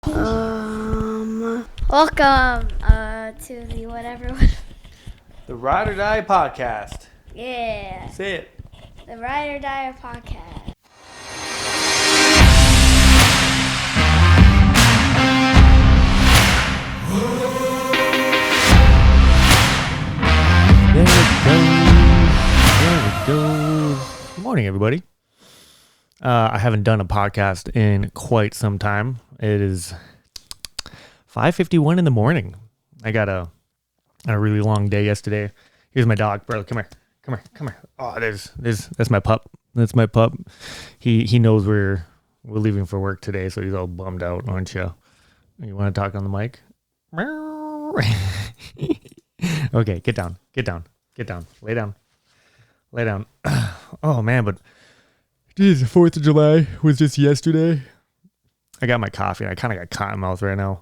Welcome to the whatever. The Ride or Die Podcast. Yeah. Say it. The Ride or Die Podcast. There it goes. Good morning, everybody. I haven't done a podcast in quite some time. It is 5:51 in the morning. I got a really long day yesterday. Here's my dog, bro. Come here. Oh, that's my pup. That's my pup. He knows we're leaving for work today, so he's all bummed out, aren't you? You want to talk on the mic? Okay, get down. Lay down. Oh man, but geez, the 4th of July was just yesterday. I got my coffee. I kind of got cotton mouth right now.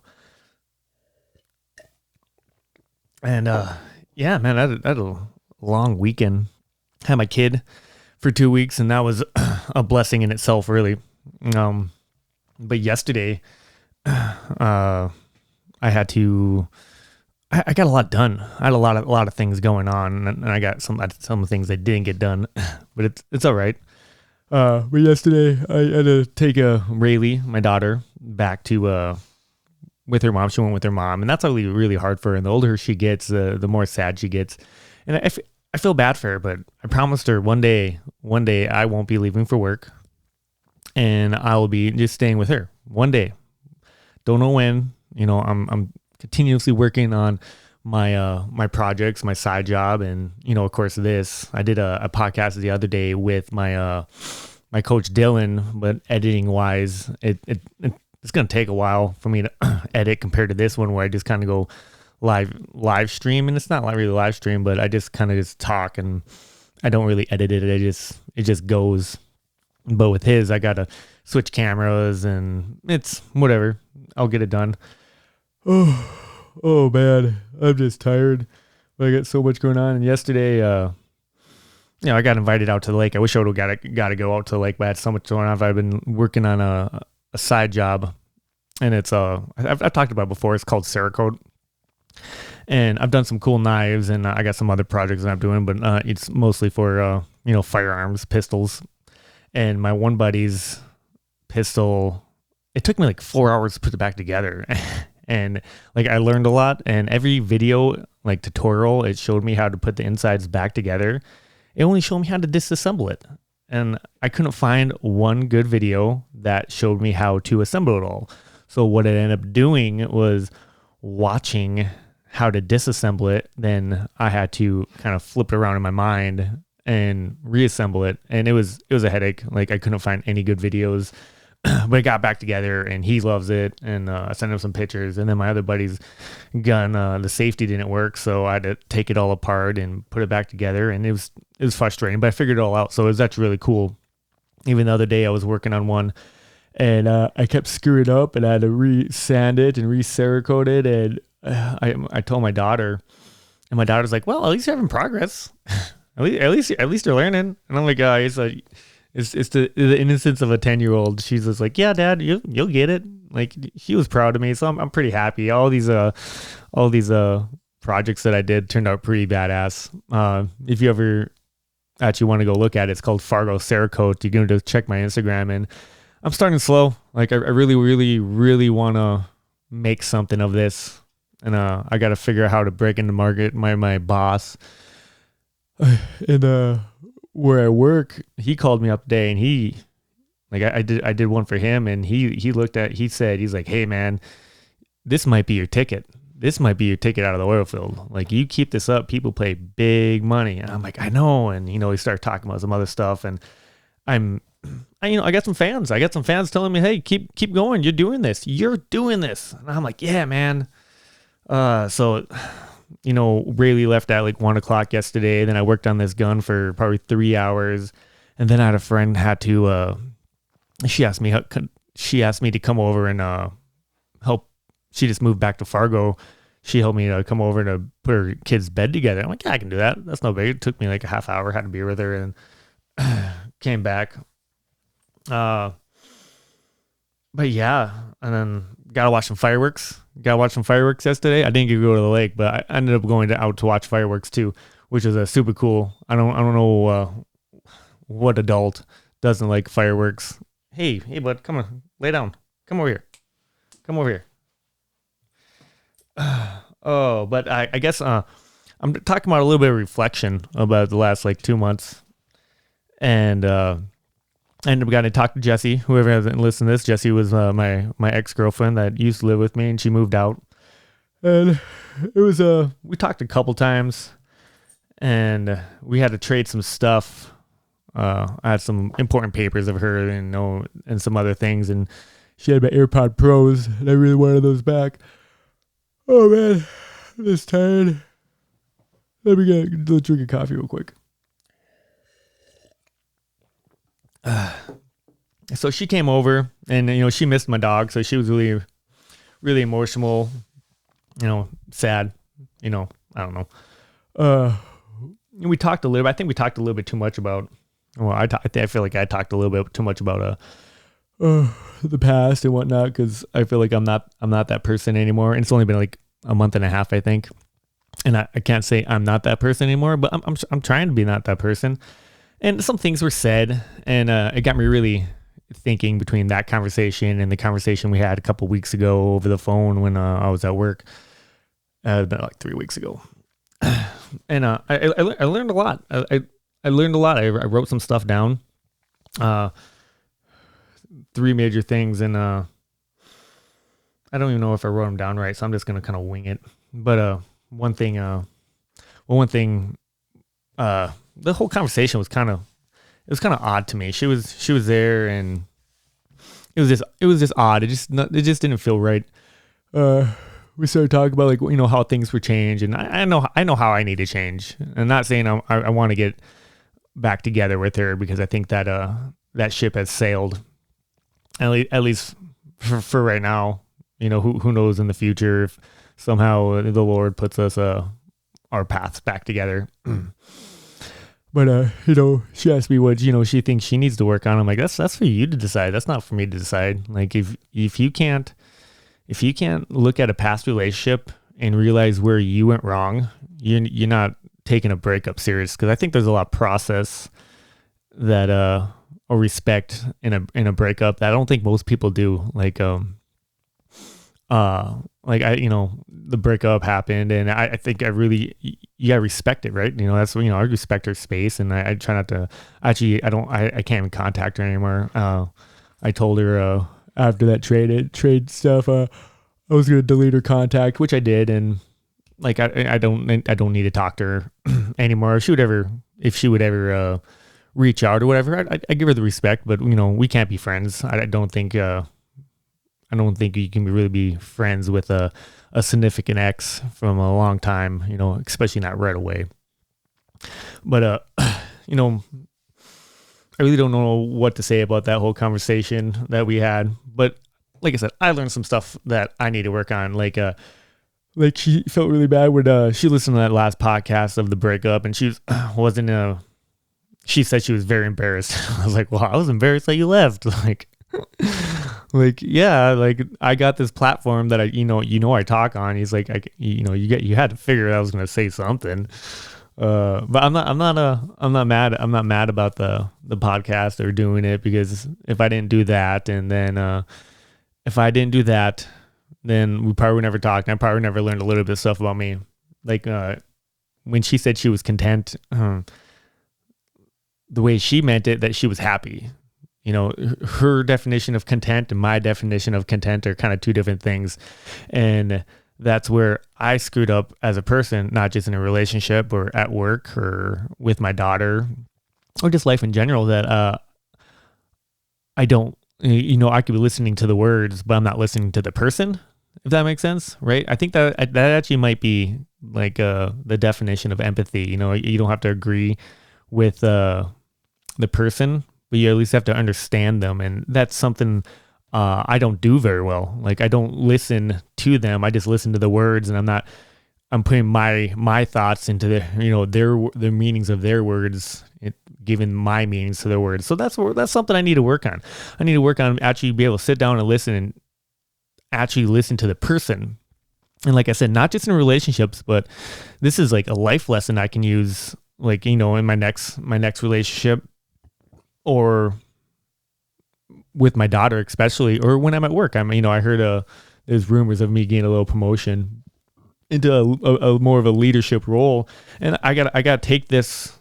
And yeah, man, I had a long weekend. Had my kid for 2 weeks, and that was a blessing in itself, really. But yesterday, I got a lot done. I had a lot of things going on, and I got some things that didn't get done, but it's all right. But yesterday I had to take Rayleigh, my daughter, back to with her mom. She went with her mom, and that's really, really hard for her. And the older she gets, the more sad she gets. And I feel bad for her, but I promised her one day I won't be leaving for work, and I will be just staying with her one day. Don't know when. You know, I'm continuously working on my my projects, my side job, and of course this. I did a podcast the other day with my my coach Dylan, but editing wise, it's gonna take a while for me to edit compared to this one where I just kind of go live stream, and it's not like really live stream, but I just kind of just talk and I don't really edit it. It just goes. But with his, I gotta switch cameras, and it's whatever. I'll get it done. Oh man, I'm just tired. I got so much going on. And yesterday, I got invited out to the lake. I wish I would have got to go out to the lake, but I had so much going on. I've been working on a side job, and it's I've talked about it before. It's called Cerakote, and I've done some cool knives, and I got some other projects that I'm doing, but it's mostly for firearms, pistols, and my one buddy's pistol. It took me like 4 hours to put it back together. And like I learned a lot, and every video like tutorial, it showed me how to put the insides back together. It only showed me how to disassemble it. And I couldn't find one good video that showed me how to assemble it all. So what I ended up doing was watching how to disassemble it. Then I had to kind of flip it around in my mind and reassemble it. And it was a headache. Like I couldn't find any good videos. But it got back together, and he loves it, and I sent him some pictures. And then my other buddy's gun, the safety didn't work, so I had to take it all apart and put it back together, and it was frustrating, but I figured it all out. So it was actually really cool. Even the other day I was working on one, and I kept screwing up, and I had to re-sand it and re-cerakote it, and I told my daughter, and my daughter's like, "Well, at least you're having progress. at least you're learning." And I'm like, It's the innocence of a 10-year-old. She's just like, "Yeah, Dad, you'll get it." Like she was proud of me, so I'm pretty happy. All these projects that I did turned out pretty badass. If you ever actually want to go look at it, it's called Fargo Cerakote. You can just check my Instagram, and I'm starting slow. Like I really, really, really want to make something of this, and I got to figure out how to break into market. My boss, and where I work, he called me up today, and he, like, I did one for him, and he said, he's like, "Hey man, this might be your ticket. This might be your ticket out of the oil field. Like, you keep this up, people pay big money." And I'm like, "I know." And he started talking about some other stuff, and I got some fans. I got some fans telling me, "Hey, keep going. You're doing this. And I'm like, "Yeah, man." So Rayleigh left at like 1 o'clock yesterday. Then I worked on this gun for probably 3 hours. And then I had a friend she asked me to come over and help. She just moved back to Fargo. She helped me to come over to put her kid's bed together. I'm like, "Yeah, I can do that. That's no big." It took me like a half hour, had a beer with her, and came back. But yeah, and then gotta watch some fireworks. Gotta watch some fireworks yesterday. I didn't get to go to the lake, but I ended up going out to watch fireworks too, which is super cool. I don't know what adult doesn't like fireworks. Hey, bud, come on, lay down. Come over here. Come over here. Oh, but I guess I'm talking about a little bit of reflection about the last like 2 months, and I ended up getting to talk to Jessie. Whoever hasn't listened to this, Jessie was my ex-girlfriend that used to live with me, and she moved out. And it was we talked a couple times, and we had to trade some stuff. I had some important papers of her, and some other things, and she had my AirPod Pros, and I really wanted those back. Oh man, I'm just tired. Let me get a drink of coffee real quick. So she came over, and she missed my dog, so she was really, really emotional. Sad. I don't know. We talked a little bit. I think we talked a little bit too much about. Well, I feel like I talked a little bit too much about the past and whatnot, because I feel like I'm not that person anymore. And it's only been like a month and a half, I think. And I can't say I'm not that person anymore, but I'm trying to be not that person. And some things were said, and it got me really thinking between that conversation and the conversation we had a couple weeks ago over the phone when I was at work. About like 3 weeks ago. And I learned a lot. I learned a lot. I wrote some stuff down. 3 major things, and I don't even know if I wrote them down right, so I'm just gonna kind of wing it. But one thing, the whole conversation was kind of odd to me. She was there, and it was just odd. It just didn't feel right. We started talking about like how things would change, and I know how I need to change. I'm not saying I want to get back together with her, because I think that that ship has sailed. At least for right now. Who knows in the future if somehow the Lord puts us our paths back together. But she asked me what she thinks she needs to work on. I'm like, that's for you to decide. That's not for me to decide. Like if you can't look at a past relationship and realize where you went wrong, you're not taking a breakup serious. Because I think there's a lot of process that or respect in a breakup that I don't think most people do. The breakup happened, and I think you gotta respect it, right? That's I respect her space, and I try not to. Actually, I can't even contact her anymore. I told her after that trade stuff, I was gonna delete her contact, which I did, and I don't need to talk to her anymore. If she would ever reach out or whatever, I give her the respect, but we can't be friends. I don't think you can really be friends with a significant ex from a long time, especially not right away. But I really don't know what to say about that whole conversation that we had. But like I said, I learned some stuff that I need to work on. Like she felt really bad when she listened to that last podcast of the breakup, and she said she was very embarrassed. I was like, well, I was embarrassed that you left. Yeah, I got this platform that I talk on. He's like, you had to figure I was going to say something. But I'm not mad. I'm not mad about the podcast or doing it, because if I didn't do that, and then if I didn't do that, then we probably never talked. And I probably never learned a little bit of stuff about me. When she said she was content, the way she meant it, that she was happy. Her definition of content and my definition of content are kind of two different things. And that's where I screwed up as a person, not just in a relationship or at work or with my daughter or just life in general, that I don't, I could be listening to the words, but I'm not listening to the person, if that makes sense, right? I think that actually might be the definition of empathy. You don't have to agree with the person, but you at least have to understand them. And that's something I don't do very well. I don't listen to them. I just listen to the words, and I'm putting my thoughts into the meanings of their words, giving my meanings to their words. So that's something I need to work on. I need to work on actually be able to sit down and listen. And actually listen to the person. And like I said, not just in relationships, but this is like a life lesson I can use, like, in my next relationship, or with my daughter, especially, or when I'm at work. I heard there's rumors of me getting a little promotion into a more of a leadership role, and I gotta take this,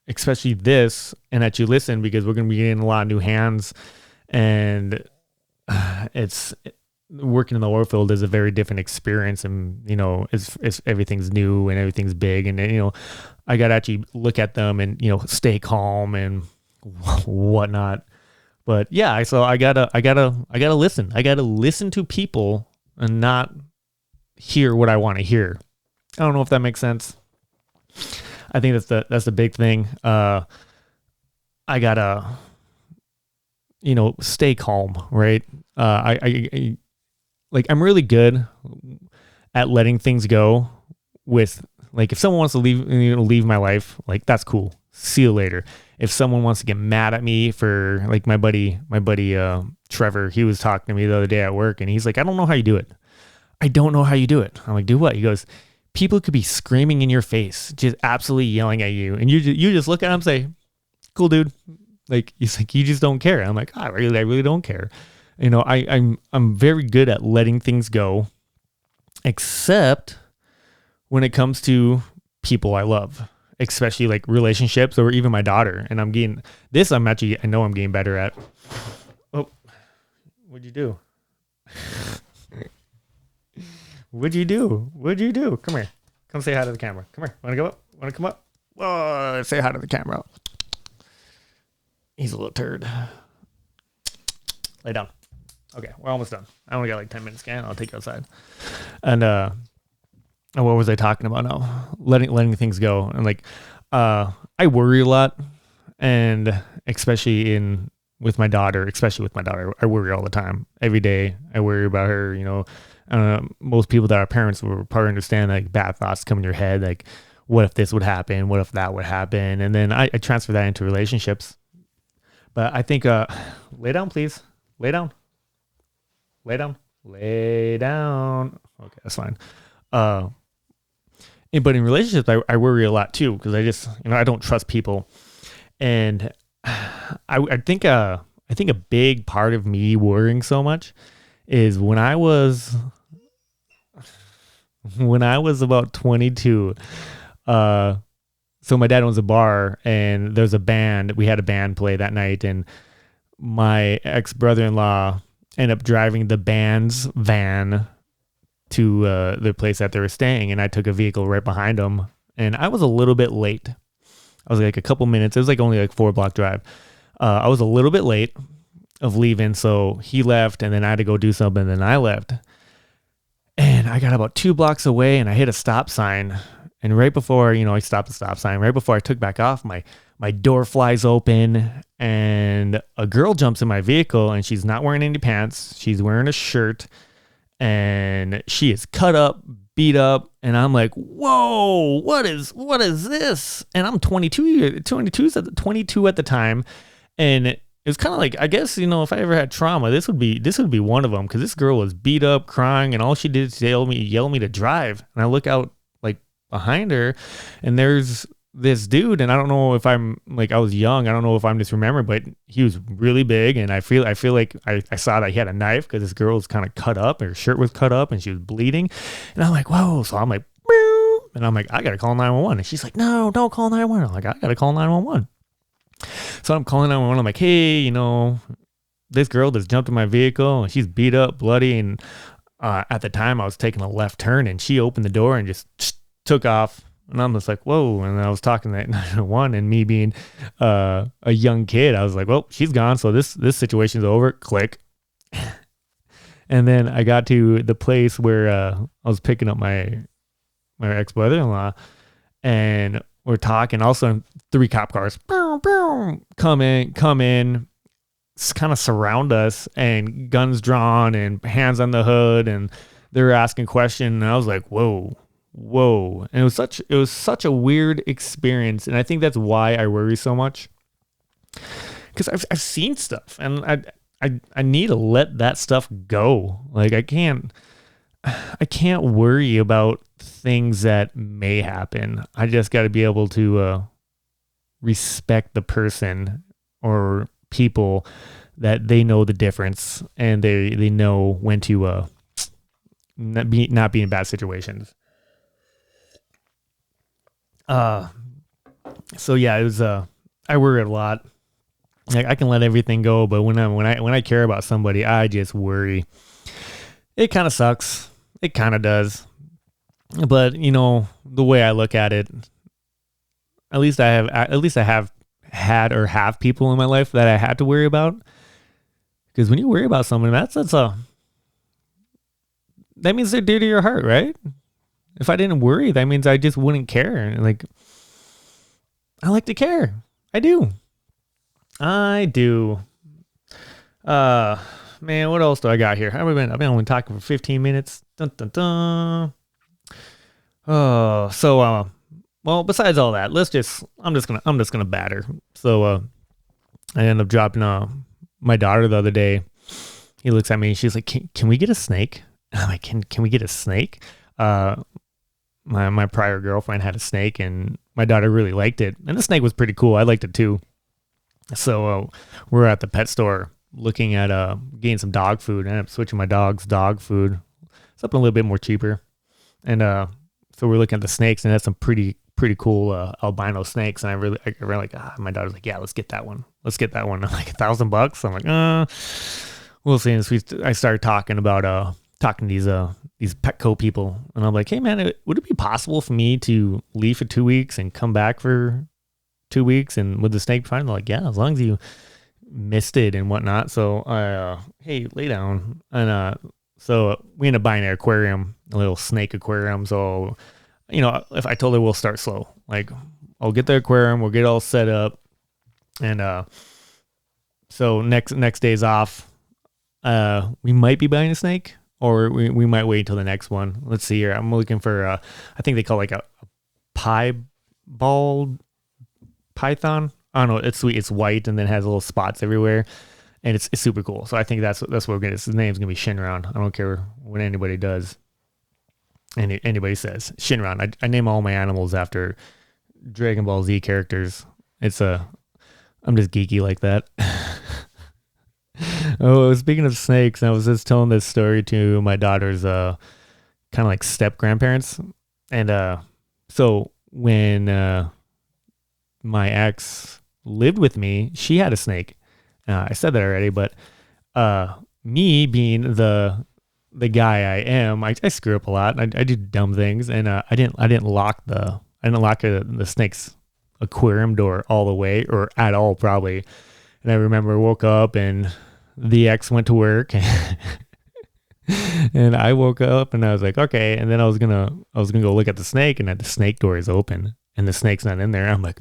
especially this, and that you listen, because we're gonna be getting a lot of new hands, and it's working in the oil field is a very different experience, and it's everything's new and everything's big, and I gotta actually look at them and stay calm and whatnot. But yeah, so I gotta listen. I gotta listen to people and not hear what I want to hear. I don't know if that makes sense. I think that's the big thing. I gotta stay calm, right? I'm really good at letting things go. With, like, if someone wants to leave my life, like, that's cool. See you later. If someone wants to get mad at me for, like, my buddy Trevor, he was talking to me the other day at work, and he's like, I don't know how you do it. I don't know how you do it. I'm like, do what? He goes, people could be screaming in your face, just absolutely yelling at you, and you just look at them and say, cool, dude. Like, he's like, you just don't care. I'm like, I really don't care. I'm very good at letting things go, except when it comes to people I love, especially like relationships or even my daughter. And I know I'm getting better at. Oh, what'd you do? What'd you do? Come here. Come say hi to the camera. Come here. Want to come up? Oh, say hi to the camera. He's a little turd. Lay down. Okay, we're almost done. I only got like 10 minutes, I'll take you outside. And what was I talking about now? Letting things go. And like, I worry a lot, and especially with my daughter, I worry all the time. Every day I worry about her. Most people that are parents will probably understand, like, bad thoughts come in your head, like, what if this would happen? What if that would happen? And then I transfer that into relationships. But I think, lay down, please. Lay down. Okay, that's fine. But in relationships, I worry a lot too, because I just, I don't trust people. And I think a big part of me worrying so much is when I was about 22, so my dad owns a bar, and there's a band. We had a band play that night, and my ex-brother-in-law ended up driving the band's van to the place that they were staying, and I took a vehicle right behind him, and I was a little bit late. I was like a couple minutes. It was like only like 4-block drive. I was a little bit late of leaving, so he left, and then I had to go do something, and then I left. And I got about 2 blocks away, and I hit a stop sign. And right before, I stopped the stop sign, right before I took back off, my door flies open, and a girl jumps in my vehicle, and she's not wearing any pants. She's wearing a shirt, and she is cut up, beat up, and I'm like, whoa, what is this? And I'm 22 at the time, and it was kind of like, I guess, if I ever had trauma, this would be one of them, because this girl was beat up, crying, and all she did is yell me to drive. And I look out like behind her, and there's this dude, and I don't know if I'm like, I was young, I don't know if I'm just remembering, but he was really big, and I feel like I saw that he had a knife, because this girl was kind of cut up, her shirt was cut up, and she was bleeding, and I'm like, whoa. So I'm like, meow, and I'm like, I gotta call 911, and she's like, no, don't call 911. I'm like, I gotta call 911. So I'm calling 911. I'm like, hey, this girl just jumped in my vehicle, and she's beat up, bloody, and at the time I was taking a left turn, and she opened the door and just took off. And I'm just like, whoa. And I was talking to 911, and me being a young kid, I was like, well, she's gone, so this situation's over. Click. And then I got to the place where I was picking up my ex-brother-in-law, and we're talking. Also, 3 cop cars come in, kind of surround us, and guns drawn and hands on the hood, and they're asking questions. And I was like, whoa. And it was such a weird experience, and I think that's why I worry so much, because I've seen stuff, and I need to let that stuff go. Like I can't worry about things that may happen. I just got to be able to respect the person or people that they know the difference and they know when to not be in bad situations. So yeah, it was I worry a lot. Like I can let everything go, but when I care about somebody, I just worry. It kind of sucks. It kind of does. But the way I look at it, at least I have had or have people in my life that I had to worry about. Because when you worry about someone, that means they're dear to your heart, right? If I didn't worry, that means I just wouldn't care. Like I like to care. I do. Man, what else do I got here? I've been only talking for 15 minutes. Dun, dun, dun. Well, besides all that, I'm just gonna batter. So, I ended up dropping my daughter the other day. He looks at me and she's like, can we get a snake? I'm like, can we get a snake? My prior girlfriend had a snake and my daughter really liked it. And the snake was pretty cool. I liked it too. So we're at the pet store looking at getting some dog food. I ended up switching my dog's dog food. Something a little bit more cheaper. And so we're looking at the snakes and that's some pretty cool albino snakes. And I really like, my daughter's like, yeah, let's get that one. I'm like $1,000. I'm like, we'll see. And I started talking about talking to these Petco people. And I'm like, hey man, would it be possible for me to leave for 2 weeks and come back for 2 weeks and with the snake fine? They're like, yeah, as long as you missed it and whatnot. So I hey, lay down. And so we ended up buying an aquarium, a little snake aquarium. So if I told her we'll start slow, like I'll get the aquarium, we'll get all set up, and so next day's off, we might be buying a snake, or we might wait until the next one. Let's see here. I'm looking for I think they call like a piebald python. I don't know. It's sweet. It's white and then has little spots everywhere, and it's super cool. So I think that's what we're gonna. His name's gonna be Shinron. I don't care what anybody does. Anybody says Shinron. I name all my animals after Dragon Ball Z characters. I'm just geeky like that. Oh, speaking of snakes, I was just telling this story to my daughter's kind of like step grandparents, and so when my ex lived with me, she had a snake. I said that already, but me being the guy I am, I screw up a lot. I do dumb things, and I didn't lock the snake's aquarium door all the way or at all probably. And I remember woke up and the ex went to work, and I woke up and I was like, okay. And then I was gonna go look at the snake, and the snake door is open and the snake's not in there. I'm like,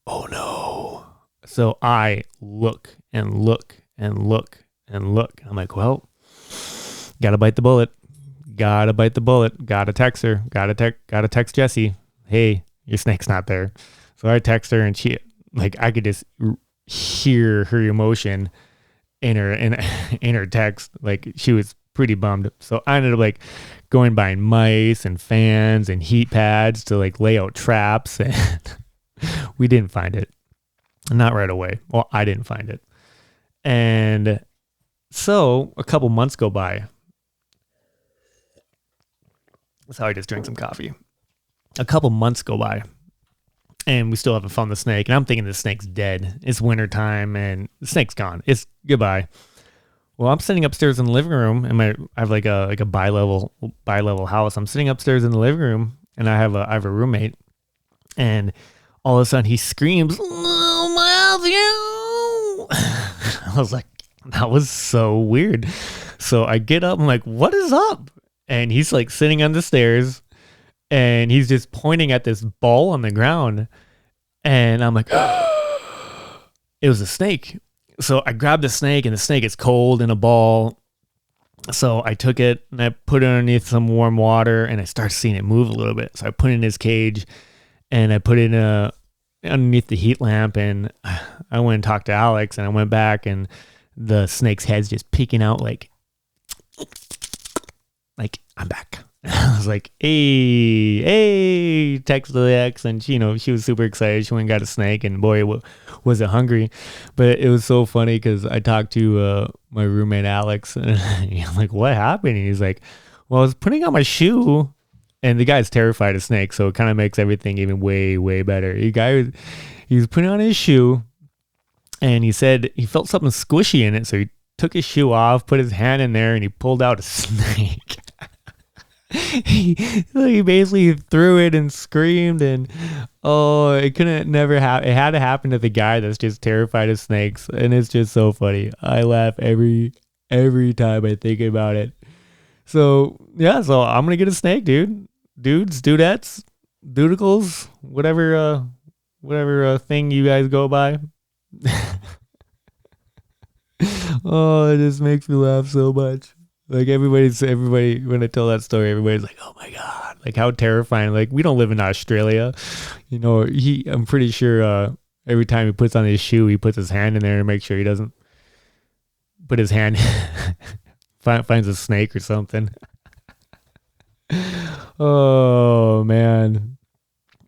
oh no. So I look and look and look and look. I'm like, well, gotta bite the bullet. Gotta text her. Gotta text Jessie. Hey, your snake's not there. So I text her, and she, like, I could just hear her emotion in her text. Like, she was pretty bummed. So I ended up like going buying mice and fans and heat pads to like lay out traps, and we didn't find it. Not right away. Well, I didn't find it. And so a couple months go by. Sorry, I just drank some coffee. A couple months go by, and we still haven't found the snake. And I'm thinking the snake's dead. It's wintertime, and the snake's gone. It's goodbye. Well, I'm sitting upstairs in the living room, and I have like a bi-level house. I'm sitting upstairs in the living room, and I have a roommate, and all of a sudden he screams, "Oh, Matthew!" I was like, that was so weird. So I get up. I'm like, what is up? And he's like sitting on the stairs, and he's just pointing at this ball on the ground. And I'm like, it was a snake. So I grabbed the snake, and the snake is cold in a ball. So I took it and I put it underneath some warm water, and I started seeing it move a little bit. So I put it in his cage, and I put it underneath the heat lamp, and I went and talked to Alex, and I went back, and the snake's head's just peeking out like I'm back. I was like, hey, text the ex, and she was super excited. She went and got a snake, and boy, was it hungry. But it was so funny because I talked to my roommate Alex, and I'm like, what happened? And he's like, well, I was putting on my shoe, and the guy's terrified of snakes, so it kind of makes everything even way, way better. He was putting on his shoe, and he said he felt something squishy in it, so he took his shoe off, put his hand in there, and he pulled out a snake. he basically threw it and screamed, and it had to happen to the guy that's just terrified of snakes, and it's just so funny. I laugh every time I think about it. So yeah, so I'm gonna get a snake, dudes, dudettes, dudicles, whatever thing you guys go by. Oh, it just makes me laugh so much. Like everybody when I tell that story, everybody's like, "Oh my god!" Like how terrifying. Like we don't live in Australia, I'm pretty sure every time he puts on his shoe, he puts his hand in there to make sure he doesn't put his hand finds a snake or something. Oh man.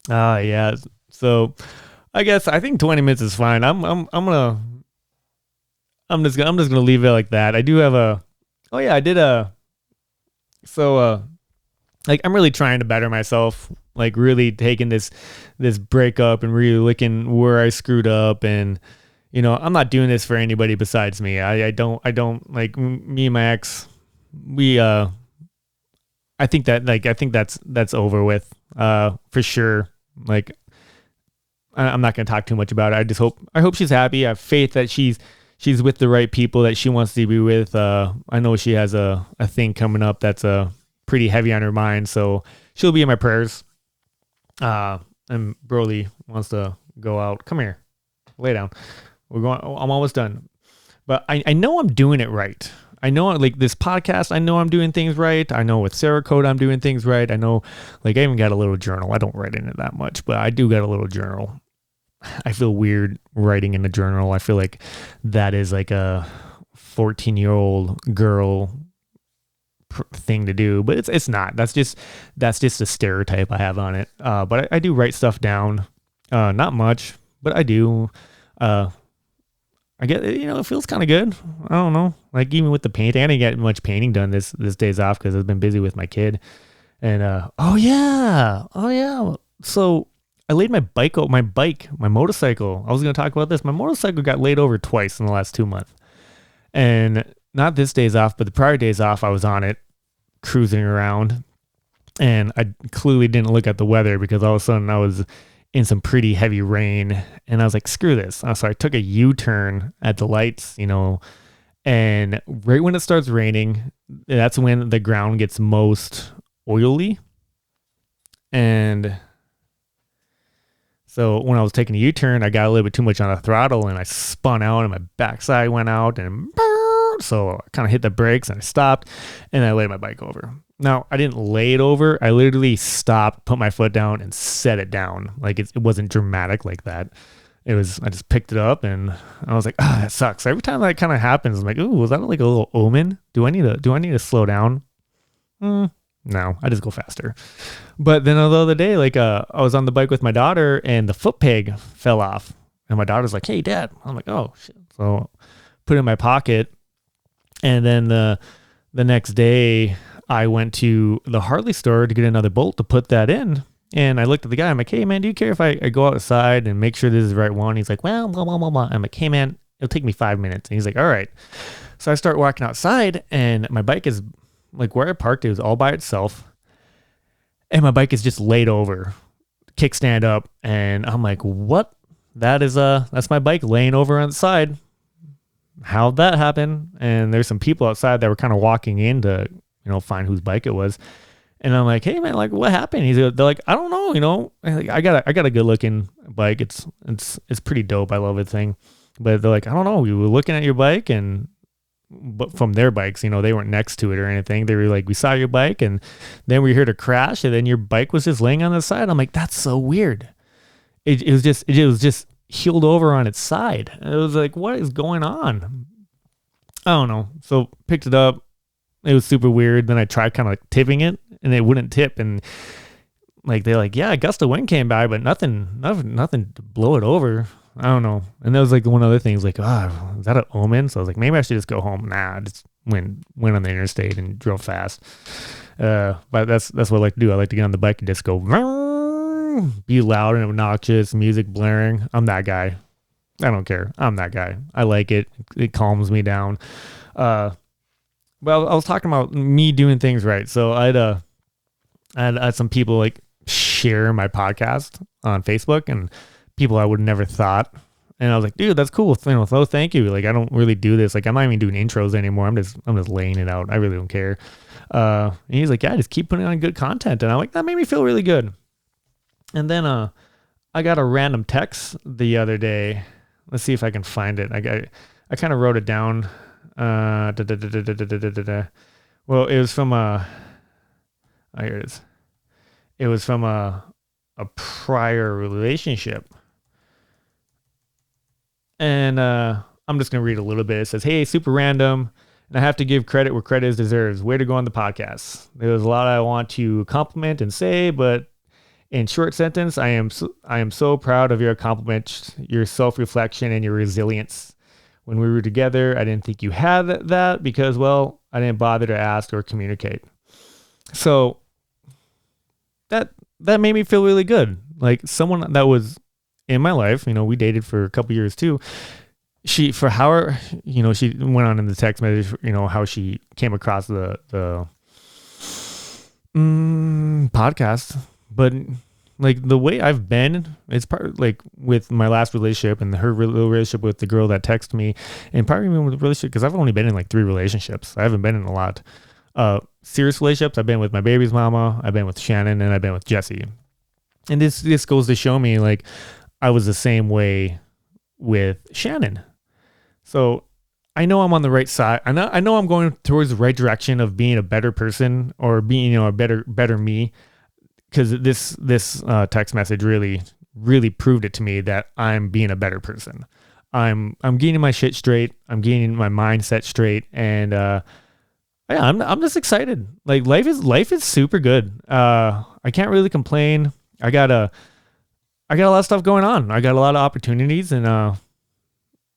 Yeah. So I think 20 minutes is fine. I'm just gonna leave it like that. I do have I'm really trying to better myself, like really taking this breakup and really looking where I screwed up, and I'm not doing this for anybody besides me. I don't like me and my ex. I think that's over with for sure. Like I'm not gonna talk too much about it. I hope she's happy. I have faith that she's with the right people that she wants to be with. I know she has a thing coming up that's pretty heavy on her mind, so she'll be in my prayers. And Broly wants to go out. Come here, lay down. I'm almost done, but I know I'm doing it right. I know, like this podcast, I know I'm doing things right. I know with Sarah Code, I'm doing things right. I know, like I even got a little journal. I don't write in it that much, but I do got a little journal. I feel weird writing in a journal. I feel like that is like a 14-year-old girl thing to do, but it's not. That's just a stereotype I have on it. But I do write stuff down. Not much, but I do. I get, it feels kind of good. I don't know. Like even with the painting, I didn't get much painting done this days off because I've been busy with my kid. And oh yeah. So I laid my motorcycle. I was going to talk about this. My motorcycle got laid over twice in the last 2 months. And not this days off, but the prior days off, I was on it cruising around. And I clearly didn't look at the weather because all of a sudden I was in some pretty heavy rain. And I was like, screw this. So I took a U-turn at the lights, and right when it starts raining, that's when the ground gets most oily. And so when I was taking a U-turn, I got a little bit too much on the throttle and I spun out and my backside went out and so I kind of hit the brakes and I stopped and I laid my bike over. Now, I didn't lay it over. I literally stopped, put my foot down and set it down. Like it wasn't dramatic like that. I just picked it up and I was like, that sucks. Every time that kind of happens, I'm like, ooh, was that like a little omen? Do I need to slow down? No, I just go faster. But then the other day, like I was on the bike with my daughter and the foot peg fell off. And my daughter's like, hey, Dad. I'm like, oh, shit. So put it in my pocket. And then the next day, I went to the Harley store to get another bolt to put that in. And I looked at the guy. I'm like, hey, man, do you care if I go outside and make sure this is the right one? He's like, well, blah, blah, blah, blah. I'm like, hey, man, it'll take me 5 minutes. And he's like, all right. So I start walking outside and my bike is like where I parked. It was all by itself. And my bike is just laid over, kickstand up. And I'm like, what? That's my bike laying over on the side. How'd that happen? And there's some people outside that were kind of walking in to, find whose bike it was. And I'm like, hey man, like what happened? They're like, I don't know, I got a good looking bike. It's pretty dope. I love the thing. But they're like, I don't know. We were looking at your bike but from their bikes, they weren't next to it or anything. They were like, we saw your bike and then we heard a crash and then your bike was just laying on the side. I'm like, that's so weird. it was just healed over on its side. It was like, what is going on? I don't know. So picked it up. It was super weird. Then I tried kind of like tipping it, and it wouldn't tip. And like they're like, yeah, a gust of wind came by, but nothing to blow it over. I don't know. And that was like one other thing. Is like, is that an omen? So I was like, maybe I should just go home. Nah, I just went on the interstate and drove fast. But that's what I like to do. I like to get on the bike and just go, be loud and obnoxious, music blaring. I'm that guy. I don't care. I'm that guy. I like it. It calms me down. Well, I was talking about me doing things right. So I had some people like share my podcast on Facebook, and people I would never thought. And I was like, dude, that's cool. So thank you. Like, I don't really do this. Like, I'm not even doing intros anymore. I'm just laying it out. I really don't care. And he's like, yeah, just keep putting on good content. And I'm like, that made me feel really good. And then I got a random text the other day. Let's see if I can find it. I kind of wrote it down. Well, it was from here it is. It was from a prior relationship. And I'm just going to read a little bit. It says, hey, super random. And I have to give credit where credit is deserved. Way to go on the podcast. There's a lot I want to compliment and say, but in short sentence, I am so proud of your accomplishment, your self-reflection, and your resilience. When we were together, I didn't think you had that because, well, I didn't bother to ask or communicate. So that made me feel really good. Like someone that was in my life, we dated for a couple years too. She went on in the text message, how she came across the podcast. But like the way I've been, it's part like with my last relationship and her relationship with the girl that texted me, and probably even with the relationship, because I've only been in like 3 relationships. I haven't been in a lot serious relationships. I've been with my baby's mama, I've been with Shannon, and I've been with Jesse. And this goes to show me like I was the same way with Shannon. So I know I'm on the right side. I know I'm going towards the right direction of being a better person or being a better me. Because this text message really proved it to me that I'm being a better person. I'm getting my shit straight. I'm getting my mindset straight, and I'm just excited. Like life is super good. I can't really complain. I got a lot of stuff going on. I got a lot of opportunities, and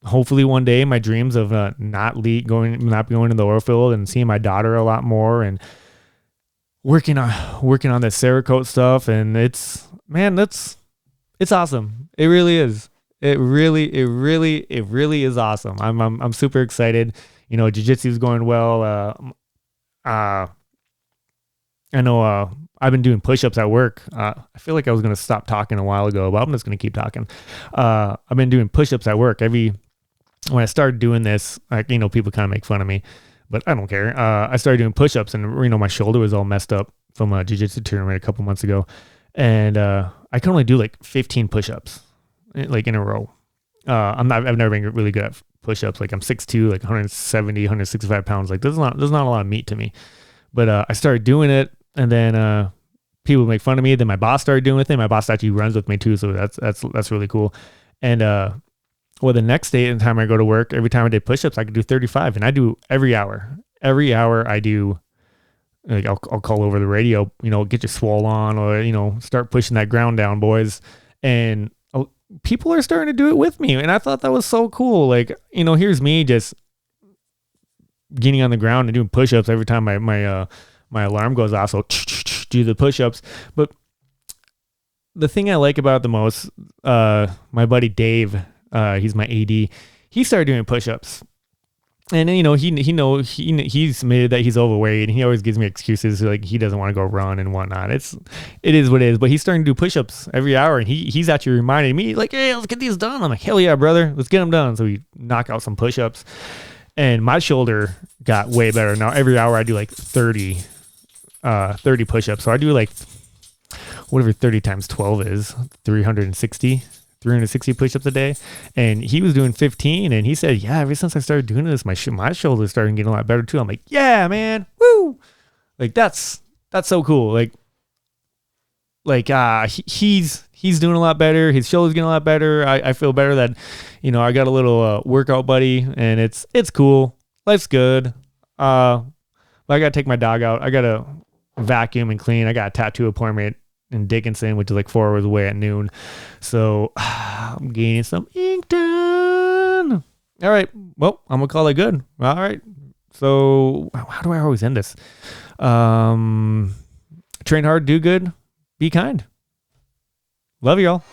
hopefully one day my dreams of not going in the oil field and seeing my daughter a lot more and working on the Cerakote stuff, and it's awesome. It really is. It really is awesome. I'm super excited. Jiu-jitsu is going well. I know I've been doing push-ups at work. I feel like I was going to stop talking a while ago, but I'm just going to keep talking. I've been doing push-ups at work. When I started doing this, people kind of make fun of me, but I don't care. I started doing push-ups, and my shoulder was all messed up from a jiu-jitsu tournament a couple months ago, and I can only do like 15 push-ups, like in a row. I've never been really good at push-ups. Like I'm 6'2", like 170, 165 pounds. Like there's not a lot of meat to me, but I started doing it, and then people make fun of me. Then my boss started doing it. My boss actually runs with me too, so that's really cool. And well, the next day, time I go to work, every time I did push-ups, I could do 35, and I do every hour. Every hour I do, like I'll call over the radio, get your swole on, or start pushing that ground down, boys. And people are starting to do it with me, and I thought that was so cool. Like here's me just getting on the ground and doing push-ups every time my alarm goes off. So do the push-ups. But the thing I like about it the most, my buddy Dave. He's my AD. He started doing push-ups, and he's admitted that he's overweight, and he always gives me excuses like he doesn't want to go run and whatnot. It is what it is. But he's starting to do push-ups every hour, and he's actually reminding me like, hey, let's get these done. I'm like, hell yeah, brother, let's get them done. So we knock out some push-ups, and my shoulder got way better. Now every hour I do like 30 push-ups. So I do like whatever 30 times 12 is, 360 push-ups a day, and he was doing 15, and he said, yeah, ever since I started doing this, my shoulders started getting a lot better too. I'm like, yeah, man, woo, like that's so cool. Like he's he's doing a lot better. His shoulder's getting a lot better. I feel better that, I got a little workout buddy, and it's cool. Life's good. But I got to take my dog out. I got to vacuum and clean. I got a tattoo appointment in Dickinson, which is like 4 hours away at noon. So I'm gaining some ink done. All right. Well, I'm going to call it good. All right. So how do I always end this? Train hard, do good, be kind. Love y'all.